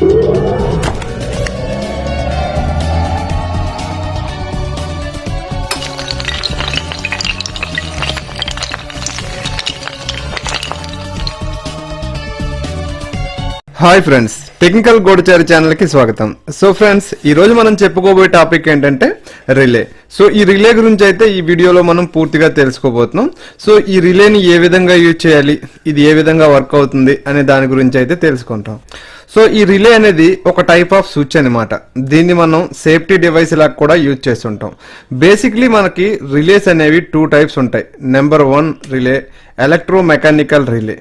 Hi friends, technical గూఢచారి channel కి స్వాగతం. So friends, ఈ రోజు మనం చెప్పుకోబోయే టాపిక్ ఏంటంటే రిలే. సో ఈ రిలే గురించి అయితే ఈ వీడియోలో మనం పూర్తిగా తెలుసుకోబోతున్నాం. సో ఈ రిలేని ఏ విధంగా యూజ్ చేయాలి, ఇది ఏ విధంగా వర్క్ అవుతుంది అనే దాని గురించి అయితే తెలుసుకుంటాం. సో ఈ రిలే అనేది ఒక టైప్ ఆఫ్ స్విచ్ అనమాట. దీన్ని మనం సేఫ్టీ డివైస్ లాగా కూడా యూజ్ చేస్తుంటాం. బేసిక్లీ మనకి రిలేస్ అనేవి 2 టైప్స్ ఉంటాయి. Number 1 relay electromechanical relay,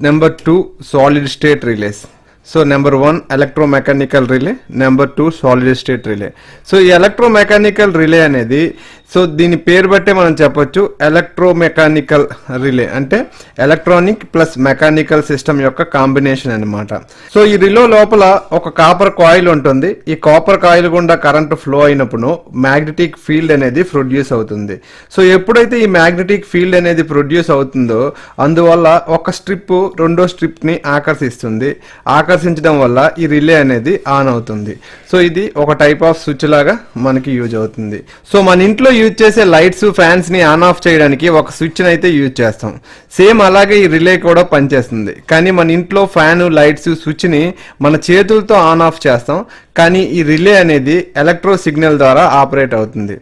number 2 solid state relays. So number 1 electromechanical relay, number 2 solid state relay. So ఈ ఎలక్ట్రోమెకానికల్ రిలే అనేది సో దీని పేరు బట్టే మనం చెప్పొచ్చు ఎలక్ట్రోమెకానికల్ రిలే అంటే ఎలక్ట్రానిక్ ప్లస్ మెకానికల్ సిస్టమ్ యొక్క కాంబినేషన్ అన్నమాట. సో ఈ రిలే లోపల ఒక కాపర్ కాయిల్ ఉంటుంది. ఈ కాపర్ కాయిల్ గుండా కరెంట్ ఫ్లో అయినప్పుడు మ్యాగ్నెటిక్ ఫీల్డ్ అనేది ప్రొడ్యూస్ అవుతుంది. సో ఎప్పుడైతే ఈ మ్యాగ్నెటిక్ ఫీల్డ్ అనేది ప్రొడ్యూస్ అవుతుందో అందువల్ల ఒక స్ట్రిప్ రెండో స్ట్రిప్ ని ఆకర్షిస్తుంది. ఆకర్షించడం వల్ల ఈ రిలే అనేది ఆన్ అవుతుంది. సో ఇది ఒక టైప్ ఆఫ్ స్విచ్ లాగా మనకి యూజ్ అవుతుంది. సో మన ఇంట్లో యూజ్ చేసే లైట్స్ ఫ్యాన్స్ ని ఆన్ ఆఫ్ చేయడానికి ఒక స్విచ్ అయితే యూజ్ చేస్తాం. సేమ్ అలాగే ఈ రిలే కూడా పనిచేస్తుంది. కానీ మన ఇంట్లో ఫ్యాన్ లైట్స్ స్విచ్ ని మన చేతులతో ఆన్ ఆఫ్ చేస్తాం. కానీ ఈ రిలే అనేది ఎలక్ట్రో సిగ్నల్ ద్వారా ఆపరేట్ అవుతుంది.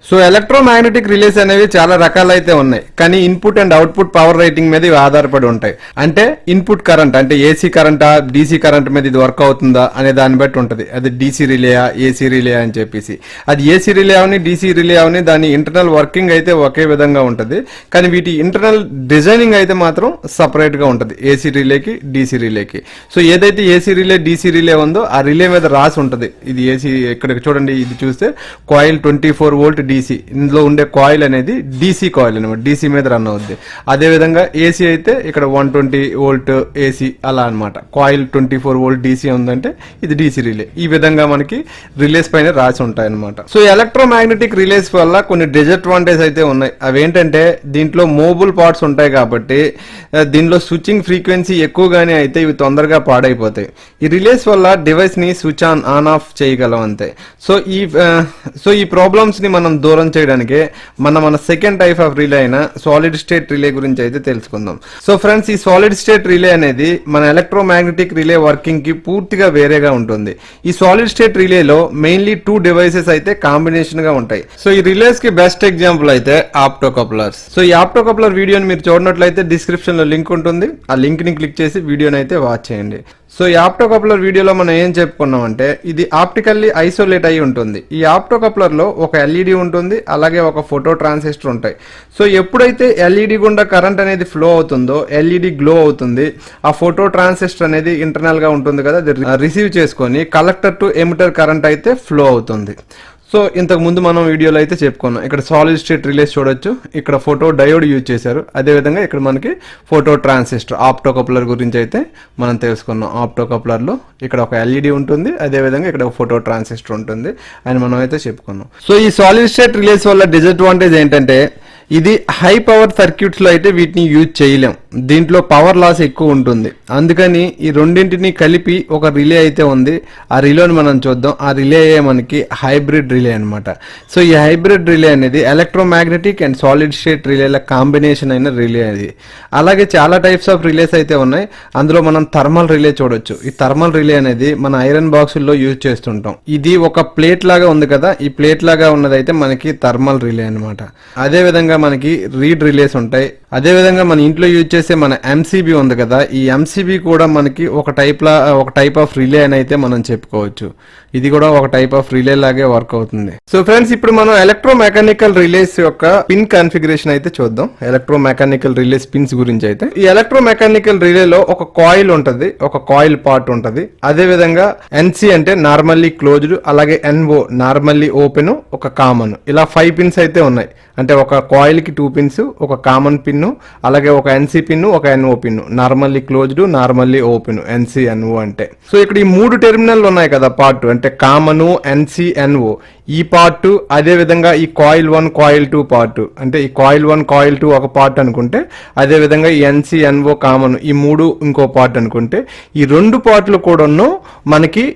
సో ఎలక్ట్రోమాగ్నెటిక్ రిలేస్ అనేవి చాలా రకాలైతే ఉన్నాయి. కానీ input and output power rating మీద ఇవి ఆధారపడి ఉంటాయి. అంటే ఇన్పుట్ కరెంట్ అంటే ఏసీ కరెంటా డీసీ కరెంట్ మీద ఇది వర్క్ అవుతుందా అనే దాన్ని బట్టి ఉంటుంది. అది డీసీ రిలేయా ఏసీ రిలే అని చెప్పేసి. అది ఏసీ రిలే అవని డీసీ రిలే అవని దాని ఇంటర్నల్ వర్కింగ్ అయితే ఒకే విధంగా ఉంటుంది. కానీ వీటి ఇంటర్నల్ డిజైనింగ్ అయితే మాత్రం సపరేట్ గా ఉంటుంది ఏసీ రిలేకి డీసీ రిలేకి. సో ఏదైతే ఏసీ రిలే డీసీ రిలే ఉందో ఆ రిలే మీద రాసి ఉంటుంది. ఇది ఏసీ ఇక్కడ చూడండి, ఇది చూస్తే కాయిల్ 24 వోల్ట్ డీసీ. ఇందులో ఉండే కాయిల్ అనేది డీసీ కాయిల్ అనమాట, డీసీ మీద రన్ అవుద్ది. అదే విధంగా ఏసీ అయితే ఇక్కడ 120 వోల్ట్ ఏసీ అలా అనమాట. కాయిల్ 24 వోల్ట్ డీసీ ఉందంటే ఇది డీసీ రిలే. ఈ విధంగా మనకి రిలేస్ పైన రాసి ఉంటాయి అనమాట. సో ఎలక్ట్రోమాగ్నెటిక్ రిలేస్ వల్ల కొన్ని డిసడ్వాంటేజ్ అయితే ఉన్నాయి. అవేంటంటే దీంట్లో మూవబుల్ పార్ట్స్ ఉంటాయి కాబట్టి దీనిలో స్విచ్చింగ్ ఫ్రీక్వెన్సీ ఎక్కువగానే అయితే ఇవి తొందరగా పాడైపోతాయి. ఈ రిలేస్ వల్ల డివైస్ ని స్విచ్ ఆన్ ఆఫ్ చేయగలం అంతే. సో ఈ ప్రాబ్లమ్స్ ని మనం దూరం చేయడానికి మన సెకండ్ టైప్ ఆఫ్ రిలే అయిన సాలిడ్ స్టేట్ రిలే గురించి అయితే తెలుసుకుందాం. సో ఫ్రెండ్స్, ఈ సాలిడ్ స్టేట్ రిలే అనేది మన ఎలక్ట్రోమాగ్నెటిక్ రిలే వర్కింగ్ కి పూర్తిగా వేరేగా ఉంటుంది. ఈ సాలిడ్ స్టేట్ రిలేలో మెయిన్లీ 2 డివైసెస్ అయితే కాంబినేషన్ గా ఉంటాయి. సో ఈ రిలేస్ కి బెస్ట్ ఎగ్జాంపుల్ అయితే ఆప్టోకప్లర్స్. సో ఈ ఆప్టోకప్లర్ వీడియోని మీరు చూడనట్లయితే డిస్క్రిప్షన్ లో లింక్ ఉంటుంది. ఆ లింక్ ని క్లిక్ చేసి వీడియోని అయితే వాచ్ చేయండి. సో ఈ ఆప్టోకప్లర్ వీడియోలో మనం ఏం చెప్పుకున్నాం అంటే ఇది ఆప్టికల్లీ ఐసోలేట్ అయి ఉంటుంది. ఈ ఆప్టోకప్లర్ లో ఒక ఎల్ఈడి ఉంటుంది, అలాగే ఒక ఫోటో ట్రాన్సిస్టర్ ఉంటాయి. సో ఎప్పుడైతే ఎల్ఈడి గుండా కరెంట్ అనేది ఫ్లో అవుతుందో ఎల్ఈడి గ్లో అవుతుంది. ఆ ఫోటో ట్రాన్సిస్టర్ అనేది ఇంటర్నల్ గా ఉంటుంది కదా, అది రిసీవ్ చేసుకొని కలెక్టర్ టు ఎమిటర్ కరెంట్ అయితే ఫ్లో అవుతుంది. సో ఇంతకు ముందు మనం వీడియోలో అయితే చెప్పుకున్నాం. ఇక్కడ సాలిడ్ స్టేట్ రిలేస్ చూడొచ్చు, ఇక్కడ ఫోటో డయోడ్ యూజ్ చేశారు. అదేవిధంగా ఇక్కడ మనకి ఫోటో ట్రాన్సిస్టర్ ఆప్టోకప్లర్ గురించి అయితే మనం తెలుసుకున్నాం. ఆప్టోకప్లర్ లో ఇక్కడ ఒక ఎల్ఈడి ఉంటుంది, అదేవిధంగా ఇక్కడ ఒక ఫోటో ట్రాన్సిస్టర్ ఉంటుంది అని మనం అయితే చెప్పుకున్నాం. సో ఈ సాలిడ్ స్టేట్ రిలేస్ వల్ల డిసడ్వాంటేజ్ ఏంటంటే ఇది హై పవర్ సర్క్యూట్స్ లో అయితే వీటిని యూజ్ చేయలేం. దీంట్లో పవర్ లాస్ ఎక్కువ ఉంటుంది. అందుకని ఈ రెండింటిని కలిపి ఒక రిలే అయితే ఉంది. ఆ రిలేని మనం చూద్దాం. ఆ రిలే మనకి హైబ్రిడ్ రిలే అనమాట. సో ఈ హైబ్రిడ్ రిలే అనేది ఎలక్ట్రోమాగ్నెటిక్ అండ్ సాలిడ్ స్టేట్ రిలేల కాంబినేషన్ అయిన రిలే అది. అలాగే చాలా టైప్స్ ఆఫ్ రిలేస్ అయితే ఉన్నాయి. అందులో మనం థర్మల్ రిలే చూడొచ్చు. ఈ థర్మల్ రిలే అనేది మన ఐరన్ బాక్సుల్లో యూజ్ చేస్తుంటాం. ఇది ఒక ప్లేట్ లాగా ఉంది కదా, ఈ ప్లేట్ లాగా ఉన్నదైతే మనకి థర్మల్ రిలే అనమాట. అదే విధంగా మనకి రీడ్ రిలేస్ ఉంటాయి. అదే విధంగా మన ఇంట్లో యూజ్ చేసే మన ఎంసీబీ ఉంది కదా, ఈ ఎంసీబీ కూడా మనకి ఒక టైప్ ఆఫ్ రిలే అని అయితే మనం చెప్పుకోవచ్చు. ఇది కూడా ఒక టైప్ ఆఫ్ రిలే లాగే వర్క్ అవుతుంది. సో ఫ్రెండ్స్, ఇప్పుడు మనం ఎలక్ట్రోమెకానికల్ రిలేస్ యొక్క పిన్ కాన్ఫిగరేషన్ అయితే చూద్దాం. ఎలక్ట్రోమెకానికల్ రిలేస్ పిన్స్ గురించి అయితే ఈ ఎలక్ట్రోమెకానికల్ రిలేలో ఒక కాయిల్ ఉంటది, ఒక కాయిల్ పార్ట్ ఉంటది. అదే విధంగా ఎన్సి అంటే నార్మల్లీ క్లోజ్డ్, అలాగే ఎన్ఓ నార్మల్లీ ఓపెన్, ఒక కామన్, ఇలా 5 పిన్స్ అయితే ఉన్నాయి. అంటే ఒక కాయిల్ కి 2 పిన్స్, ఒక కామన్ పిన్, అలాగే ఒక ఎన్సి పిన్, ఒక NO pin, normally closed, normally open, NC NO అంటే. సో ఇక్కడ ఈ 3 టెర్మినల్ ఉన్నాయి కదా పార్ట్, అంటే కామన్, NC NO ఈ పార్ట్, అదే విధంగా ఈ కాయిల్ 1 కాయిల్ 2 పార్ట్, అంటే ఈ కాయిల్ 1 కాయిల్ 2 ఒక పార్ట్ అనుకుంటే, అదే విధంగా ఈ NC NO కామన్ ఈ 3 ఇంకో పార్ట్ అనుకుంటే, ఈ 2 పార్ట్లు కూడా మనకి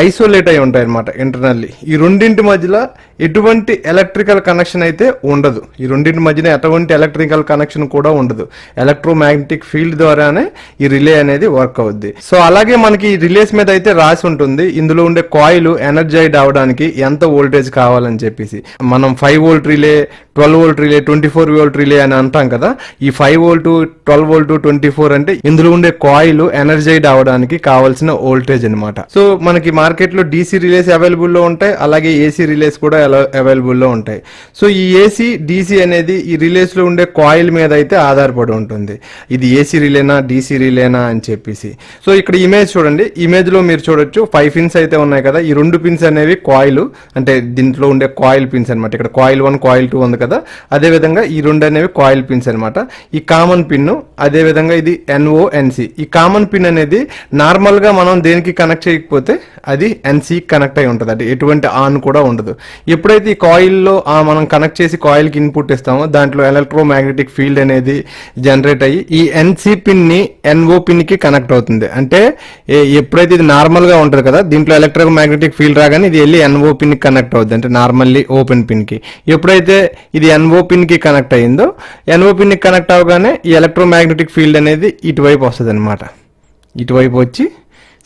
ఐసోలేట్ అయి ఉంటాయి అనమాట ఇంటర్నల్లీ. ఈ రెండింటి మధ్యలో ఎటువంటి ఎలక్ట్రికల్ కనెక్షన్ అయితే ఉండదు. ఈ రెండింటి మధ్యన ఎటువంటి ఎలక్ట్రికల్ కనెక్షన్ కూడా ఉండదు. ఎలక్ట్రోమాగ్నెటిక్ ఫీల్డ్ ద్వారానే ఈ రిలే అనేది వర్క్ అవుద్ది. సో అలాగే మనకి ఈ రిలేస్ మీద అయితే రాసి ఉంటుంది, ఇందులో ఉండే కాయిల్ ఎనర్జైడ్ అవడానికి ఎంత వోల్టేజ్ కావాలని చెప్పేసి. మనం 5 volt relay, 12 volt relay, 24 volt relay అని అంటాం కదా. ఈ 5 వోల్ట్, 12 వోల్ట్, 24 అంటే ఇందులో ఉండే కాయిల్ ఎనర్జైడ్ అవడానికి కావాల్సిన వోల్టేజ్ అనమాట. సో మనకి మార్కెట్ లో DC రిలేస్ అవైలబుల్ లో ఉంటాయి, అలాగే AC రిలేస్ కూడా అవైలబుల్ లో ఉంటాయి. సో ఈ AC DC అనేది ఈ రిలేస్ లో ఉండే కాయిల్ మీద అయితే ఆధారపడి ఉంటుంది, ఇది AC రిలేనా DC రిలేనా అని చెప్పేసి. సో ఇక్కడ ఇమేజ్ చూడండి, ఇమేజ్ లో మీరు చూడొచ్చు 5 పిన్స్ అయితే ఉన్నాయి కదా. ఈ 2 పిన్స్ అనేవి కాయిల్, అంటే దీంట్లో ఉండే కాయిల్ పిన్స్ అనమాట. ఇక్కడ కాయిల్ 1 కాయిల్ 2 ఉంది కదా, అదే విధంగా ఈ 2 అనేవి కాయిల్ పిన్స్ అనమాట. ఈ కామన్ పిన్, అదే విధంగా ఇది NO NC. ఈ కామన్ పిన్ అనేది నార్మల్ గా మనం దేనికి కనెక్ట్ చేయకపోతే అది NC కనెక్ట్ అయి ఉంటుంది, అంటే ఎటువంటి ఆన్ కూడా ఉండదు. ఎప్పుడైతే ఈ కాయిల్లో మనం కనెక్ట్ చేసి కాయిల్ కి ఇన్పుట్ ఇస్తామో, దాంట్లో ఎలక్ట్రోమాగ్నెటిక్ ఫీల్డ్ అనేది జనరేట్ అయ్యి ఈ NC పిన్ ని NO పిన్ కి కనెక్ట్ అవుతుంది. అంటే ఎప్పుడైతే ఇది నార్మల్ గా ఉంటుంది కదా, దీంట్లో ఎలక్ట్రోమాగ్నెటిక్ ఫీల్డ్ రాగానే ఇది వెళ్ళి NO పిన్ కి కనెక్ట్ అవుతుంది, అంటే నార్మల్లీ ఓపెన్ పిన్ కి. ఎప్పుడైతే ఇది NO పిన్ కి కనెక్ట్ అయ్యిందో, NO పిన్ కి కనెక్ట్ అవగానే ఈ ఎలక్ట్రోమాగ్నెటిక్ ఫీల్డ్ అనేది ఇటువైపు వస్తుంది అనమాట. ఇటువైపు వచ్చి,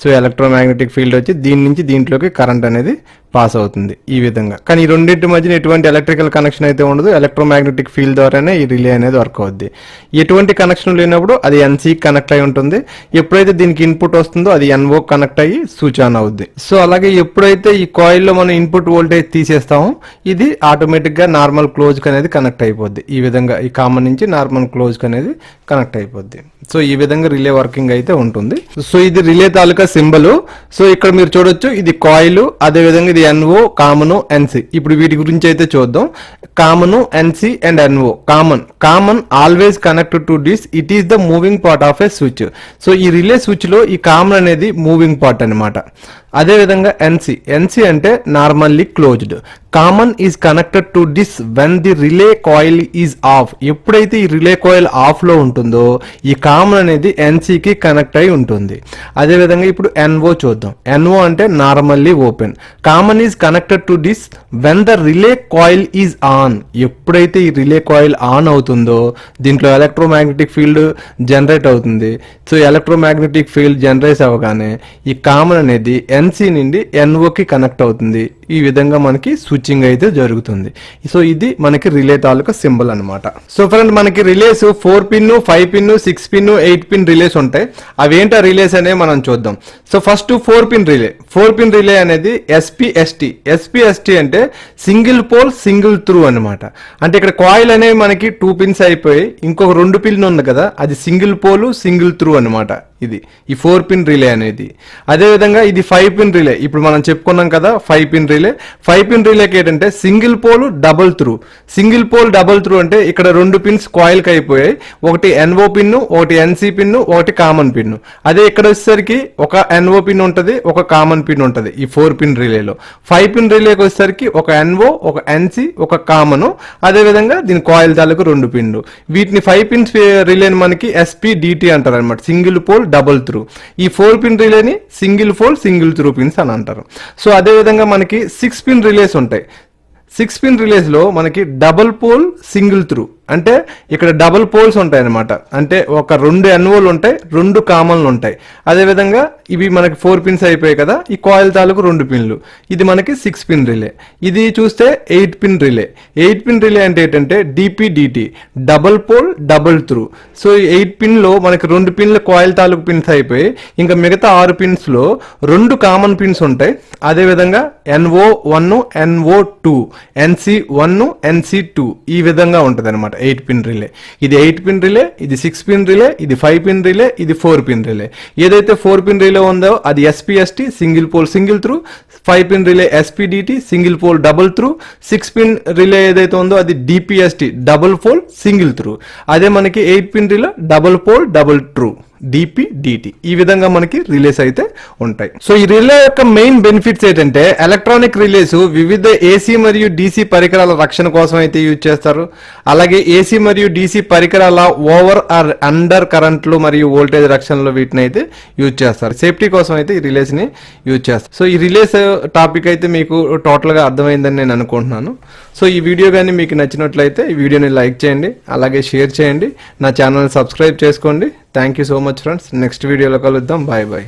సో ఎలక్ట్రోమాగ్నెటిక్ ఫీల్డ్ వచ్చి దీని నుంచి దీంట్లోకి కరెంట్ అనేది పాస్ అవుతుంది ఈ విధంగా. కానీ ఈ రెండింటి మధ్యన ఎటువంటి ఎలక్ట్రికల్ కనెక్షన్ అయితే ఉండదు, ఎలక్ట్రోమాగ్నెటిక్ ఫీల్డ్ ద్వారానే ఈ రిలే అనేది వర్క్ అవుద్ది. ఎటువంటి కనెక్షన్ లేనప్పుడు అది NC కనెక్ట్ అయి ఉంటుంది. ఎప్పుడైతే దీనికి ఇన్పుట్ వస్తుందో అది NO కనెక్ట్ అయ్యి స్విచ్ ఆన్ అవుద్ది. సో అలాగే ఎప్పుడైతే ఈ కాయిల్ లో మనం ఇన్పుట్ వోల్టేజ్ తీసేస్తామో, ఇది ఆటోమేటిక్ గా నార్మల్ క్లోజ్ అనేది కనెక్ట్ అయిపోద్ది. ఈ విధంగా ఈ కామన్ నుంచి నార్మల్ క్లోజ్ అనేది కనెక్ట్ అయిపోద్ది. సో ఈ విధంగా రిలే వర్కింగ్ అయితే ఉంటుంది. సో ఇది రిలే తాలూకా సింబల్. సో ఇక్కడ మీరు చూడొచ్చు, ఇది కాయిల్, అదే విధంగా ఇది NO, కామన్, NC. ఇప్పుడు వీటి గురించి అయితే చూద్దాం. Common, NC and NO. Common always connected to this, it is the moving part of a switch. So ఈ రిలే స్విచ్ లో ఈ కామన్ అనేది మూవింగ్ పార్ట్ అనమాట. అదే విధంగా NC అంటే normally closed. Common is connected to this when the relay coil is of. ఎప్పుడైతే ఈ రిలే కాయిల్ ఆఫ్ లో ఉంటుందో, ఈ కామన్ అనేది NC కి కనెక్ట్ అయి ఉంటుంది. అదే విధంగా ఇప్పుడు NO చూద్దాం. NO అంటే normally open. Common is connected to this when the relay coil is on. ఎప్పుడైతే ఈ రిలే కాయిల్ ఆన్ అవుతుందో, దీంట్లో ఎలక్ట్రోమాగ్నెటిక్ ఫీల్డ్ జనరేట్ అవుతుంది. సో ఎలక్ట్రోమాగ్నెటిక్ ఫీల్డ్ జనరేట్ అవ్వగానే ఈ కామన్ అనేది NC నుండి NO కి కనెక్ట్ అవుతుంది. ఈ విధంగా మనకి స్విచ్చింగ్ అయితే జరుగుతుంది. సో ఇది మనకి రిలే తాలూకా సింబల్ అనమాట. సో ఫ్రెండ్, మనకి relays 4 pin, 5 pin, 6 pin, 8 pin relays ఉంటాయి. అవేంటా రిలేస్ అనేవి మనం చూద్దాం. So first 4 pin relay. 4 pin relay అనేది SPST అంటే సింగిల్ పోల్ సింగిల్ త్రూ అనమాట. అంటే ఇక్కడ కాయిల్ అనేవి మనకి 2 పిన్స్ అయిపోయి ఇంకొక 2 పిన్ ఉంది కదా, అది సింగిల్ పోల్ సింగిల్ త్రూ అనమాట. ఇది ఈ 4 పిన్ రిలే అనేది. అదే విధంగా ఇది 5 పిన్ రిలే. ఇప్పుడు మనం చెప్పుకున్నాం కదా 5 పిన్ రిలే. 5 పిన్ రిలేకి ఏంటంటే single pole double through. Single pole double through అంటే ఇక్కడ 2 పిన్స్ కాయిల్ కి అయిపోయాయి. ఒకటి NO పిన్, ఒకటి NC పిన్, ఒకటి కామన్ పిన్. అదే ఇక్కడ వచ్చేసరికి ఒక NO పిన్ ఉంటది, ఒక కామన్ పిన్ ఉంటది ఈ 4 పిన్ రిలేలో. 5 పిన్ రిలేకి వచ్చేసరికి ఒక NO, ఒక NC, ఒక కామన్. అదే విధంగా దీని కాయిల్ తాలూకు 2 పిన్లు. వీటిని 5 పిన్స్ రిలేని మనకి SPDT అంటారు అనమాట, సింగిల్ పోల్ డబుల్ త్రూ. ఈ 4 పిన్ రిలేని single pole single throw pins అని అంటారు. సో అదే విధంగా మనకి 6 పిన్ రిలేస్ ఉంటాయి. 6 పిన్ రిలేస్ లో మనకి డబుల్ పోల్ సింగిల్ త్రూ, అంటే ఇక్కడ డబుల్ పోల్స్ ఉంటాయి అనమాట. అంటే ఒక 2 NOలు ఉంటాయి, 2 కామన్లు ఉంటాయి. అదే విధంగా ఇవి మనకి 4 పిన్స్ అయిపోయాయి కదా, ఈ కాయిల్ తాలూకు 2 పిన్లు. ఇది మనకి 6 పిన్ రిలే. ఇది చూస్తే 8 పిన్ రిలే. 8 పిన్ రిలే అంటే ఏంటంటే DPDT, double pole double through. So ఈ 8 పిన్ లో మనకి 2 పిన్ల కాయిల్ తాలూకు పిన్స్ అయిపోయి ఇంకా మిగతా 6 పిన్స్ లో 2 కామన్ పిన్స్ ఉంటాయి. అదే విధంగా NO1, NO2, NC1, NC2 ఈ విధంగా ఉంటది అనమాట. అనమాట 8 పిన్ రిలే. ఇది 8 పిన్ రిలే, ఇది 6 పిన్ రిలే, ఇది 5 పిన్ రిలే, ఇది 4 పిన్ రిలే. ఏదైతే 4 పిన్ రిలే ఉందో అది SPST single pole single through, 5 pin relay SPDT single pole double through, 6 pin relay ఏదైతే ఉందో అది DPST double pole single through. అదే మనకి 8 pin relay double pole double through DPDT. ఈ విధంగా మనకి రిలేస్ అయితే ఉంటాయి. సో ఈ రిలే యొక్క మెయిన్ బెనిఫిట్స్ ఏంటంటే ఎలక్ట్రానిక్ రిలేస్ వివిధ AC మరియు DC పరికరాల రక్షణ కోసం అయితే యూజ్ చేస్తారు. అలాగే AC మరియు DC పరికరాల ఓవర్ ఆర్ అండర్ కరెంట్లు మరియు వోల్టేజ్ రక్షణలో వీటిని అయితే యూజ్ చేస్తారు. సేఫ్టీ కోసం అయితే ఈ రిలేస్ ని యూజ్ చేస్తారు. సో ఈ రిలేస్ టాపిక్ అయితే మీకు టోటల్ గా అర్థమైందని నేను అనుకుంటున్నాను. సో ఈ వీడియో కానీ మీకు నచ్చినట్లయితే ఈ వీడియోని లైక్ చేయండి, అలాగే షేర్ చేయండి, నా ఛానల్ని సబ్స్క్రైబ్ చేసుకోండి. Thank you so much friends. Next వీడియోలో కలుద్దాం. Bye bye.